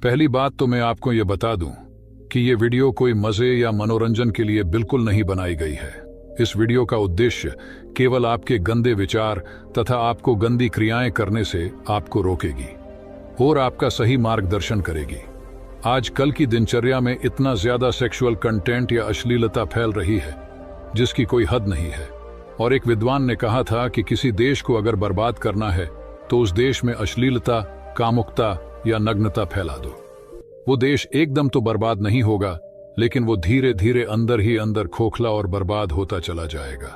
पहली बात तो मैं आपको ये बता दूं कि ये वीडियो कोई मजे या मनोरंजन के लिए बिल्कुल नहीं बनाई गई है। इस वीडियो का उद्देश्य केवल आपके गंदे विचार तथा आपको गंदी क्रियाएं करने से आपको रोकेगी और आपका सही मार्गदर्शन करेगी। आजकल की दिनचर्या में इतना ज्यादा सेक्सुअल कंटेंट या अश्लीलता फैल रही है जिसकी कोई हद नहीं है। और एक विद्वान ने कहा था कि किसी देश को अगर बर्बाद करना है तो उस देश में अश्लीलता, कामुकता या नग्नता फैला दो। वो देश एकदम तो बर्बाद नहीं होगा, लेकिन वो धीरे धीरे अंदर ही अंदर खोखला और बर्बाद होता चला जाएगा।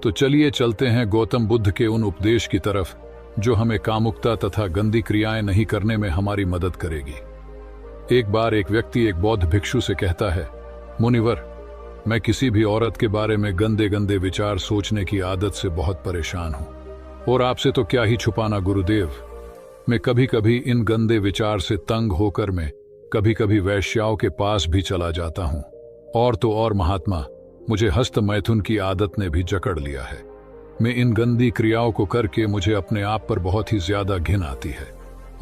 तो चलिए चलते हैं गौतम बुद्ध के उन उपदेश की तरफ जो हमें कामुकता तथा गंदी क्रियाएं नहीं करने में हमारी मदद करेगी। एक बार एक व्यक्ति एक बौद्ध भिक्षु से कहता है, मुनिवर, मैं किसी भी औरत के बारे में गंदे गंदे विचार सोचने की आदत से बहुत परेशान हूं। और आपसे तो क्या ही छुपाना गुरुदेव, मैं कभी कभी इन गंदे विचार से तंग होकर मैं कभी कभी वैश्याओं के पास भी चला जाता हूं। और तो और महात्मा, मुझे हस्त मैथुन की आदत ने भी जकड़ लिया है। मैं इन गंदी क्रियाओं को करके मुझे अपने आप पर बहुत ही ज्यादा घिन आती है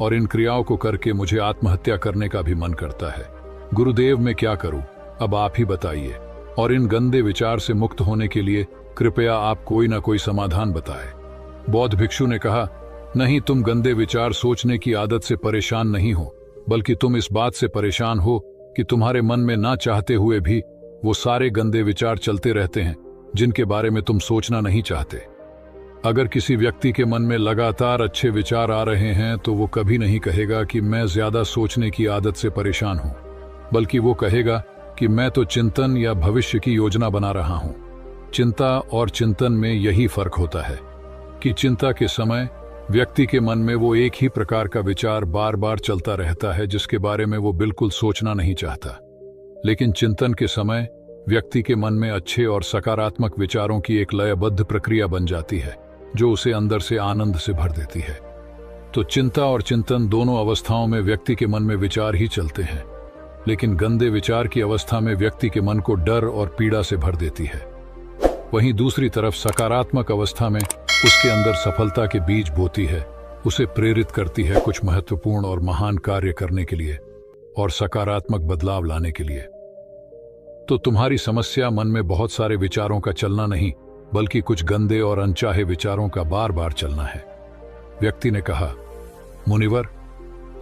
और इन क्रियाओं को करके मुझे आत्महत्या करने का भी मन करता है। गुरुदेव, मैं क्या करूं, अब आप ही बताइए। और इन गंदे विचार से मुक्त होने के लिए कृपया आप कोई ना कोई समाधान बताएं। बौद्ध भिक्षु ने कहा, नहीं, तुम गंदे विचार सोचने की आदत से परेशान नहीं हो, बल्कि तुम इस बात से परेशान हो कि तुम्हारे मन में ना चाहते हुए भी वो सारे गंदे विचार चलते रहते हैं जिनके बारे में तुम सोचना नहीं चाहते। अगर किसी व्यक्ति के मन में लगातार अच्छे विचार आ रहे हैं तो वो कभी नहीं कहेगा कि मैं ज्यादा सोचने की आदत से परेशान हूं, बल्कि वो कहेगा कि मैं तो चिंतन या भविष्य की योजना बना रहा हूं। चिंता और चिंतन में यही फर्क होता है कि चिंता के समय व्यक्ति के मन में वो एक ही प्रकार का विचार बार बार चलता रहता है जिसके बारे में वो बिल्कुल सोचना नहीं चाहता। लेकिन चिंतन के समय व्यक्ति के मन में अच्छे और सकारात्मक विचारों की एक लयबद्ध प्रक्रिया बन जाती है जो उसे अंदर से आनंद से भर देती है। तो चिंता और चिंतन दोनों अवस्थाओं में व्यक्ति के मन में विचार ही चलते हैं, लेकिन गंदे विचार की अवस्था में व्यक्ति के मन को डर और पीड़ा से भर देती है। वहीं दूसरी तरफ सकारात्मक अवस्था में उसके अंदर सफलता के बीज बोती है, उसे प्रेरित करती है कुछ महत्वपूर्ण और महान कार्य करने के लिए और सकारात्मक बदलाव लाने के लिए। तो तुम्हारी समस्या मन में बहुत सारे विचारों का चलना नहीं, बल्कि कुछ गंदे और अनचाहे विचारों का बार बार चलना है। व्यक्ति ने कहा, मुनिवर,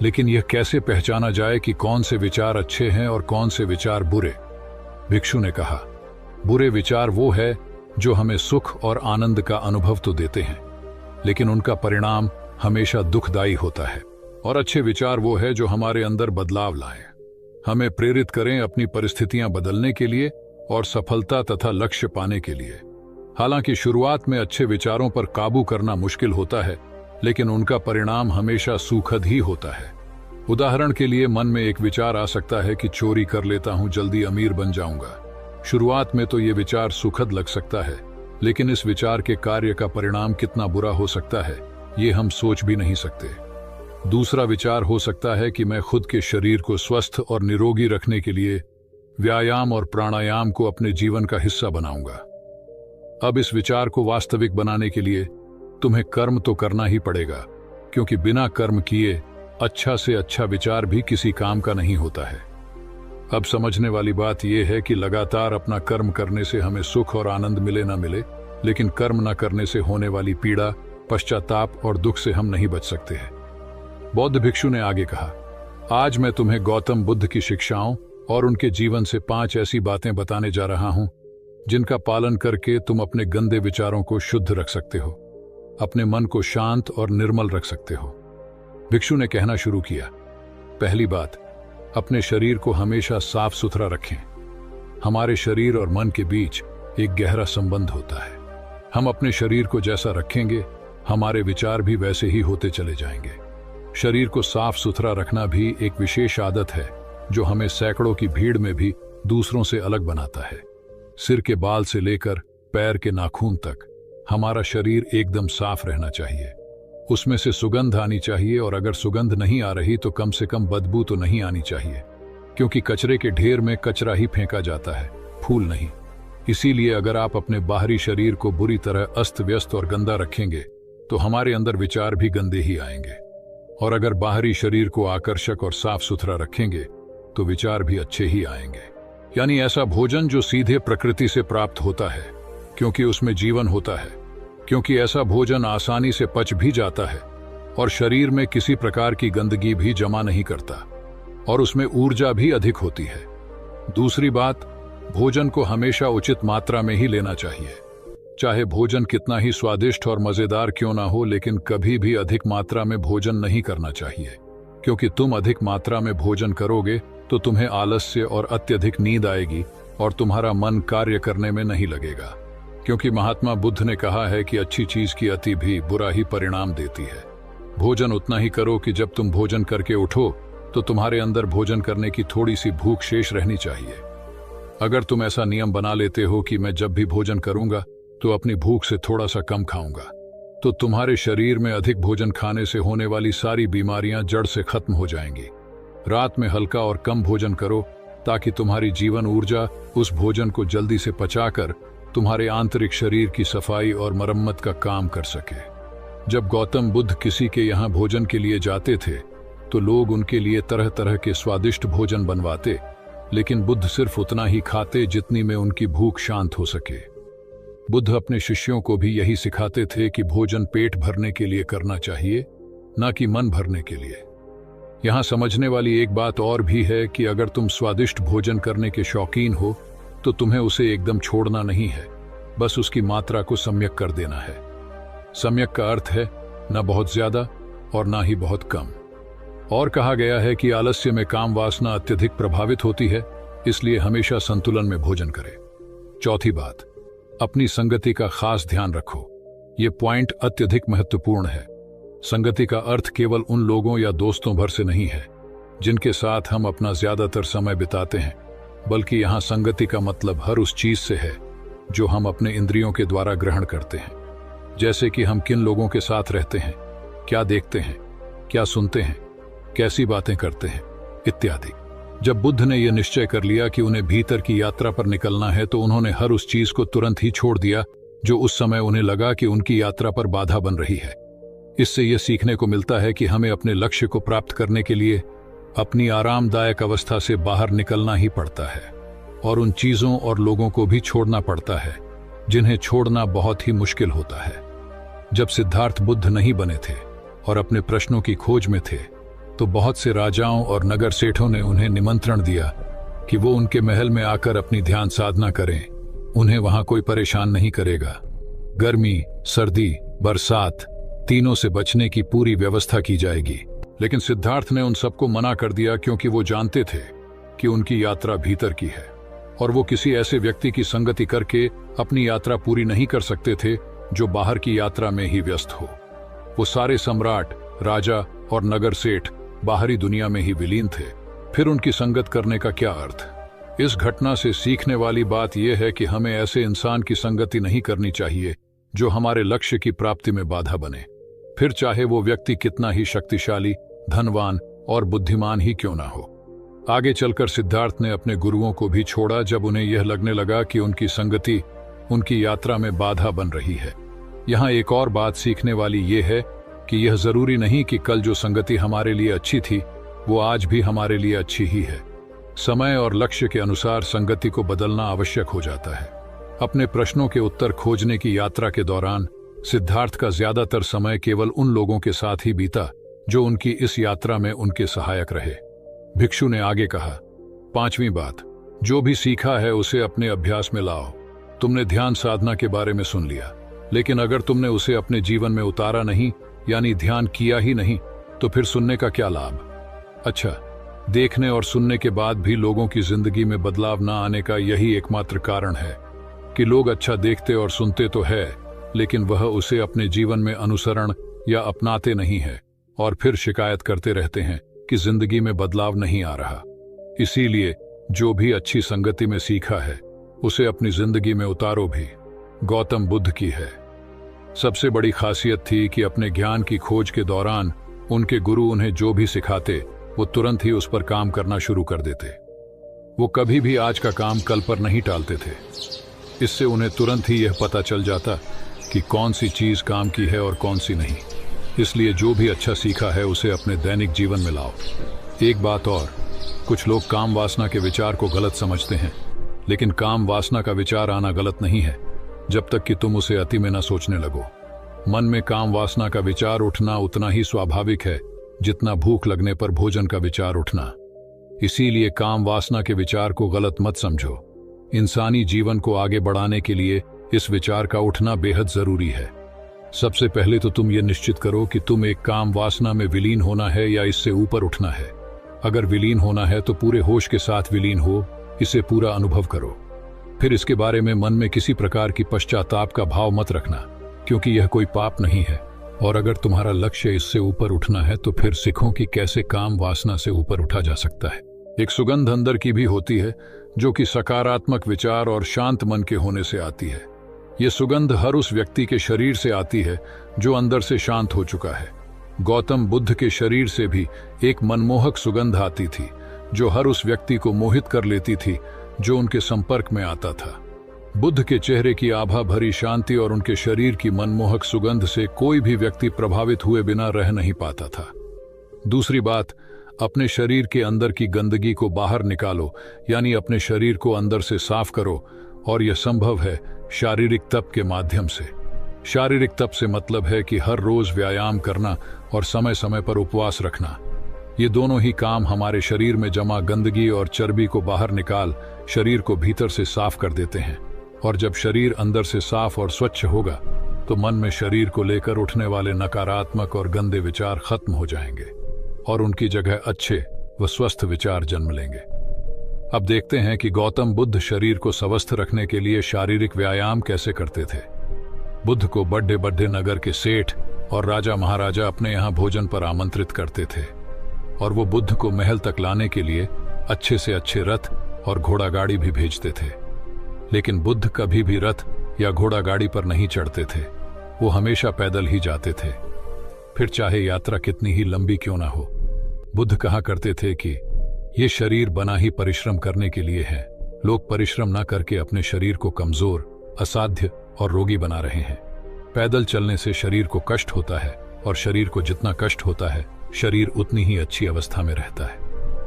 लेकिन यह कैसे पहचाना जाए कि कौन से विचार अच्छे हैं और कौन से विचार बुरे? भिक्षु ने कहा, बुरे विचार वो है जो हमें सुख और आनंद का अनुभव तो देते हैं, लेकिन उनका परिणाम हमेशा दुखदायी होता है। और अच्छे विचार वो है जो हमारे अंदर बदलाव लाएं, हमें प्रेरित करें अपनी परिस्थितियां बदलने के लिए और सफलता तथा लक्ष्य पाने के लिए। हालांकि शुरुआत में अच्छे विचारों पर काबू करना मुश्किल होता है, लेकिन उनका परिणाम हमेशा सुखद ही होता है। उदाहरण के लिए मन में एक विचार आ सकता है कि चोरी कर लेता हूं, जल्दी अमीर बन जाऊंगा। शुरुआत में तो ये विचार सुखद लग सकता है, लेकिन इस विचार के कार्य का परिणाम कितना बुरा हो सकता है ये हम सोच भी नहीं सकते। दूसरा विचार हो सकता है कि मैं खुद के शरीर को स्वस्थ और निरोगी रखने के लिए व्यायाम और प्राणायाम को अपने जीवन का हिस्सा बनाऊंगा। अब इस विचार को वास्तविक बनाने के लिए तुम्हें कर्म तो करना ही पड़ेगा, क्योंकि बिना कर्म किए अच्छा से अच्छा विचार भी किसी काम का नहीं होता है। अब समझने वाली बात यह है कि लगातार अपना कर्म करने से हमें सुख और आनंद मिले ना मिले, लेकिन कर्म न करने से होने वाली पीड़ा, पश्चाताप और दुख से हम नहीं बच सकते हैं। बौद्ध भिक्षु ने आगे कहा, आज मैं तुम्हें गौतम बुद्ध की शिक्षाओं और उनके जीवन से 5 ऐसी बातें बताने जा रहा हूं जिनका पालन करके तुम अपने गंदे विचारों को शुद्ध रख सकते हो, अपने मन को शांत और निर्मल रख सकते हो। भिक्षु ने कहना शुरू किया, पहली बात, अपने शरीर को हमेशा साफ सुथरा रखें। हमारे शरीर और मन के बीच एक गहरा संबंध होता है। हम अपने शरीर को जैसा रखेंगे, हमारे विचार भी वैसे ही होते चले जाएंगे। शरीर को साफ सुथरा रखना भी एक विशेष आदत है जो हमें सैकड़ों की भीड़ में भी दूसरों से अलग बनाता है। सिर के बाल से लेकर पैर के नाखून तक हमारा शरीर एकदम साफ रहना चाहिए। उसमें से सुगंध आनी चाहिए, और अगर सुगंध नहीं आ रही तो कम से कम बदबू तो नहीं आनी चाहिए, क्योंकि कचरे के ढेर में कचरा ही फेंका जाता है, फूल नहीं। इसीलिए अगर आप अपने बाहरी शरीर को बुरी तरह अस्त व्यस्त और गंदा रखेंगे तो हमारे अंदर विचार भी गंदे ही आएंगे। और अगर बाहरी शरीर को आकर्षक और साफ सुथरा रखेंगे तो विचार भी अच्छे ही आएंगे। यानी ऐसा भोजन जो सीधे प्रकृति से प्राप्त होता है, क्योंकि उसमें जीवन होता है, क्योंकि ऐसा भोजन आसानी से पच भी जाता है और शरीर में किसी प्रकार की गंदगी भी जमा नहीं करता और उसमें ऊर्जा भी अधिक होती है। दूसरी बात, भोजन को हमेशा उचित मात्रा में ही लेना चाहिए। चाहे भोजन कितना ही स्वादिष्ट और मजेदार क्यों ना हो, लेकिन कभी भी अधिक मात्रा में भोजन नहीं करना चाहिए, क्योंकि तुम अधिक मात्रा में भोजन करोगे तो तुम्हें आलस्य और अत्यधिक नींद आएगी और तुम्हारा मन कार्य करने में नहीं लगेगा। क्योंकि महात्मा बुद्ध ने कहा है कि अच्छी चीज की अति भी बुरा ही परिणाम देती है। भोजन उतना ही करो कि जब तुम भोजन करके उठो तो तुम्हारे अंदर भोजन करने की थोड़ी सी भूख शेष रहनी चाहिए। अगर तुम ऐसा नियम बना लेते हो कि मैं जब भी भोजन करूंगा तो अपनी भूख से थोड़ा सा कम खाऊंगा, तो तुम्हारे शरीर में अधिक भोजन खाने से होने वाली सारी बीमारियां जड़ से खत्म हो जाएंगी। रात में हल्का और कम भोजन करो ताकि तुम्हारी जीवन ऊर्जा उस भोजन को जल्दी से पचाकर तुम्हारे आंतरिक शरीर की सफाई और मरम्मत का काम कर सके। जब गौतम बुद्ध किसी के यहाँ भोजन के लिए जाते थे तो लोग उनके लिए तरह तरह के स्वादिष्ट भोजन बनवाते, लेकिन बुद्ध सिर्फ उतना ही खाते जितनी में उनकी भूख शांत हो सके। बुद्ध अपने शिष्यों को भी यही सिखाते थे कि भोजन पेट भरने के लिए करना चाहिए, ना कि मन भरने के लिए। यहाँ समझने वाली एक बात और भी है कि अगर तुम स्वादिष्ट भोजन करने के शौकीन हो तो तुम्हें उसे एकदम छोड़ना नहीं है, बस उसकी मात्रा को सम्यक कर देना है। सम्यक का अर्थ है न बहुत ज्यादा और ना ही बहुत कम। और कहा गया है कि आलस्य में काम वासना अत्यधिक प्रभावित होती है, इसलिए हमेशा संतुलन में भोजन करें। चौथी बात, अपनी संगति का खास ध्यान रखो। ये पॉइंट अत्यधिक महत्वपूर्ण है। संगति का अर्थ केवल उन लोगों या दोस्तों भर से नहीं है जिनके साथ हम अपना ज्यादातर समय बिताते हैं, बल्कि यहाँ संगति का मतलब हर उस चीज से है जो हम अपने इंद्रियों के द्वारा ग्रहण करते हैं। जैसे कि हम किन लोगों के साथ रहते हैं, क्या देखते हैं, क्या सुनते हैं, कैसी बातें करते हैं, इत्यादि। जब बुद्ध ने यह निश्चय कर लिया कि उन्हें भीतर की यात्रा पर निकलना है तो उन्होंने हर उस चीज को तुरंत ही छोड़ दिया जो उस समय उन्हें लगा कि उनकी यात्रा पर बाधा बन रही है। इससे यह सीखने को मिलता है कि हमें अपने लक्ष्य को प्राप्त करने के लिए अपनी आरामदायक अवस्था से बाहर निकलना ही पड़ता है और उन चीजों और लोगों को भी छोड़ना पड़ता है जिन्हें छोड़ना बहुत ही मुश्किल होता है। जब सिद्धार्थ बुद्ध नहीं बने थे और अपने प्रश्नों की खोज में थे तो बहुत से राजाओं और नगर सेठों ने उन्हें निमंत्रण दिया कि वो उनके महल में आकर अपनी ध्यान साधना करें। उन्हें वहां कोई परेशान नहीं करेगा। गर्मी, सर्दी, बरसात तीनों से बचने की पूरी व्यवस्था की जाएगी। लेकिन सिद्धार्थ ने उन सबको मना कर दिया क्योंकि वो जानते थे कि उनकी यात्रा भीतर की है और वो किसी ऐसे व्यक्ति की संगति करके अपनी यात्रा पूरी नहीं कर सकते थे जो बाहर की यात्रा में ही व्यस्त हो। वो सारे सम्राट, राजा और नगर सेठ बाहरी दुनिया में ही विलीन थे, फिर उनकी संगत करने का क्या अर्थ। इस घटना से सीखने वाली बात यह है कि हमें ऐसे इंसान की संगति नहीं करनी चाहिए जो हमारे लक्ष्य की प्राप्ति में बाधा बने, फिर चाहे वो व्यक्ति कितना ही शक्तिशाली, धनवान और बुद्धिमान ही क्यों ना हो। आगे चलकर सिद्धार्थ ने अपने गुरुओं को भी छोड़ा जब उन्हें यह लगने लगा कि उनकी संगति उनकी यात्रा में बाधा बन रही है। यहाँ एक और बात सीखने वाली यह है कि यह जरूरी नहीं कि कल जो संगति हमारे लिए अच्छी थी वो आज भी हमारे लिए अच्छी ही है। समय और लक्ष्य के अनुसार संगति को बदलना आवश्यक हो जाता है। अपने प्रश्नों के उत्तर खोजने की यात्रा के दौरान सिद्धार्थ का ज्यादातर समय केवल उन लोगों के साथ ही बीता जो उनकी इस यात्रा में उनके सहायक रहे। भिक्षु ने आगे कहा, पांचवी बात, जो भी सीखा है उसे अपने अभ्यास में लाओ। तुमने ध्यान साधना के बारे में सुन लिया, लेकिन अगर तुमने उसे अपने जीवन में उतारा नहीं, यानी ध्यान किया ही नहीं, तो फिर सुनने का क्या लाभ। अच्छा, देखने और सुनने के बाद भी लोगों की जिंदगी में बदलाव न आने का यही एकमात्र कारण है कि लोग अच्छा देखते और सुनते तो है, लेकिन वह उसे अपने जीवन में अनुसरण या अपनाते नहीं है और फिर शिकायत करते रहते हैं कि जिंदगी में बदलाव नहीं आ रहा। इसीलिए जो भी अच्छी संगति में सीखा है उसे अपनी जिंदगी में उतारो भी। गौतम बुद्ध की है सबसे बड़ी खासियत थी कि अपने ज्ञान की खोज के दौरान उनके गुरु उन्हें जो भी सिखाते वो तुरंत ही उस पर काम करना शुरू कर देते। वो कभी भी आज का काम कल पर नहीं टालते थे। इससे उन्हें तुरंत ही यह पता चल जाता कि कौन सी चीज काम की है और कौन सी नहीं। इसलिए जो भी अच्छा सीखा है उसे अपने दैनिक जीवन में लाओ। एक बात और, कुछ लोग काम वासना के विचार को गलत समझते हैं, लेकिन काम वासना का विचार आना गलत नहीं है जब तक कि तुम उसे अति में न सोचने लगो। मन में काम वासना का विचार उठना उतना ही स्वाभाविक है जितना भूख लगने पर भोजन का विचार उठना। इसीलिए काम वासना के विचार को गलत मत समझो। इंसानी जीवन को आगे बढ़ाने के लिए इस विचार का उठना बेहद जरूरी है। सबसे पहले तो तुम ये निश्चित करो कि तुम एक काम वासना में विलीन होना है या इससे ऊपर उठना है। अगर विलीन होना है तो पूरे होश के साथ विलीन हो, इसे पूरा अनुभव करो। फिर इसके बारे में मन में किसी प्रकार की पश्चाताप का भाव मत रखना, क्योंकि यह कोई पाप नहीं है। और अगर तुम्हारा लक्ष्य इससे ऊपर उठना है तो फिर सीखो कि कैसे काम वासना से ऊपर उठा जा सकता है। एक सुगंध अंदर की भी होती है जो कि सकारात्मक विचार और शांत मन के होने से आती है। यह सुगंध हर उस व्यक्ति के शरीर से आती है जो अंदर से शांत हो चुका है। गौतम बुद्ध के शरीर से भी एक मनमोहक सुगंध आती थी जो हर उस व्यक्ति को मोहित कर लेती थी जो उनके संपर्क में आता था। बुद्ध के चेहरे की आभा भरी शांति और उनके शरीर की मनमोहक सुगंध से कोई भी व्यक्ति प्रभावित हुए बिना रह नहीं पाता था। दूसरी बात, अपने शरीर के अंदर की गंदगी को बाहर निकालो, यानी अपने शरीर को अंदर से साफ करो, और यह संभव है शारीरिक तप के माध्यम से। शारीरिक तप से मतलब है कि हर रोज व्यायाम करना और समय समय पर उपवास रखना। ये दोनों ही काम हमारे शरीर में जमा गंदगी और चर्बी को बाहर निकाल शरीर को भीतर से साफ कर देते हैं। और जब शरीर अंदर से साफ और स्वच्छ होगा तो मन में शरीर को लेकर उठने वाले नकारात्मक और गंदे विचार खत्म हो जाएंगे और उनकी जगह अच्छे व स्वस्थ विचार जन्म लेंगे। अब देखते हैं कि गौतम बुद्ध शरीर को स्वस्थ रखने के लिए शारीरिक व्यायाम कैसे करते थे। बुद्ध को बड़े बड़े नगर के सेठ और राजा महाराजा अपने यहाँ भोजन पर आमंत्रित करते थे और वो बुद्ध को महल तक लाने के लिए अच्छे से अच्छे रथ और घोड़ा गाड़ी भी भेजते थे। लेकिन बुद्ध कभी भी रथ या घोड़ा गाड़ी पर नहीं चढ़ते थे, वो हमेशा पैदल ही जाते थे, फिर चाहे यात्रा कितनी ही लंबी क्यों ना हो। बुद्ध कहा करते थे कि ये शरीर बना ही परिश्रम करने के लिए है। लोग परिश्रम न करके अपने शरीर को कमजोर, असाध्य और रोगी बना रहे हैं। पैदल चलने से शरीर को कष्ट होता है और शरीर को जितना कष्ट होता है शरीर उतनी ही अच्छी अवस्था में रहता है।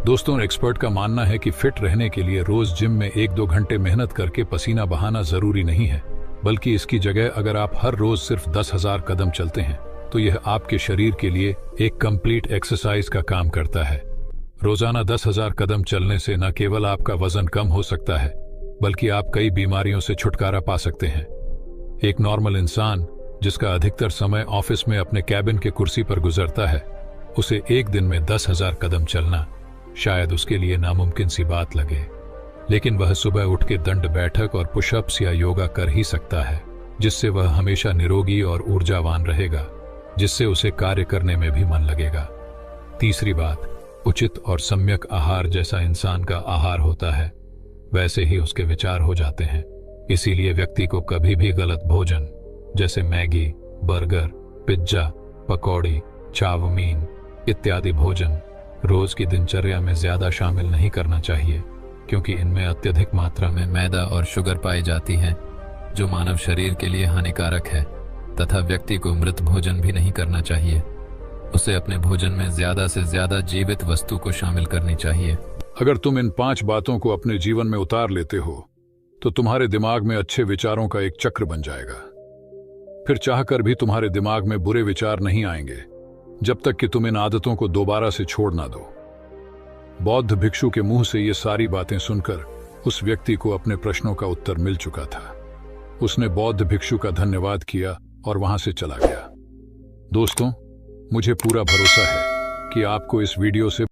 दोस्तों, एक्सपर्ट का मानना है कि फिट रहने के लिए रोज जिम में 1-2 घंटे मेहनत करके पसीना बहाना जरूरी नहीं है, बल्कि इसकी जगह अगर आप हर रोज सिर्फ 10,000 कदम चलते हैं तो यह आपके शरीर के लिए एक कंप्लीट एक्सरसाइज का काम करता है। रोजाना 10,000 कदम चलने से न केवल आपका वजन कम हो सकता है, बल्कि आप कई बीमारियों से छुटकारा पा सकते हैं। एक नॉर्मल इंसान जिसका अधिकतर समय ऑफिस में अपने कैबिन के कुर्सी पर गुजरता है, उसे एक दिन में 10,000 कदम चलना शायद उसके लिए नामुमकिन सी बात लगे, लेकिन वह सुबह उठ के दंड बैठक और पुशअप्स या योगा कर ही सकता है, जिससे वह हमेशा निरोगी और ऊर्जावान रहेगा, जिससे उसे कार्य करने में भी मन लगेगा। तीसरी बात, उचित और सम्यक आहार जैसा इंसान का आहार होता है वैसे ही उसके विचार हो जाते हैं। इसीलिए व्यक्ति को कभी भी गलत भोजन जैसे मैगी, बर्गर, पिज्जा, पकौड़ी, चाउमीन इत्यादि भोजन रोज की दिनचर्या में ज्यादा शामिल नहीं करना चाहिए, क्योंकि इनमें अत्यधिक मात्रा में मैदा और शुगर पाई जाती है जो मानव शरीर के लिए हानिकारक है। तथा व्यक्ति को मृत भोजन भी नहीं करना चाहिए, उसे अपने भोजन में ज्यादा से ज्यादा जीवित वस्तु को शामिल करनी चाहिए। अगर तुम इन 5 बातों को अपने जीवन में उतार लेते हो तो तुम्हारे दिमाग में अच्छे विचारों का एक चक्र बन जाएगा। फिर चाहकर भी तुम्हारे दिमाग में बुरे विचार नहीं आएंगे जब तक कि तुम इन आदतों को दोबारा से छोड़ ना दो। बौद्ध भिक्षु के मुंह से ये सारी बातें सुनकर उस व्यक्ति को अपने प्रश्नों का उत्तर मिल चुका था। उसने बौद्ध भिक्षु का धन्यवाद किया और वहां से चला गया। दोस्तों, मुझे पूरा भरोसा है कि आपको इस वीडियो से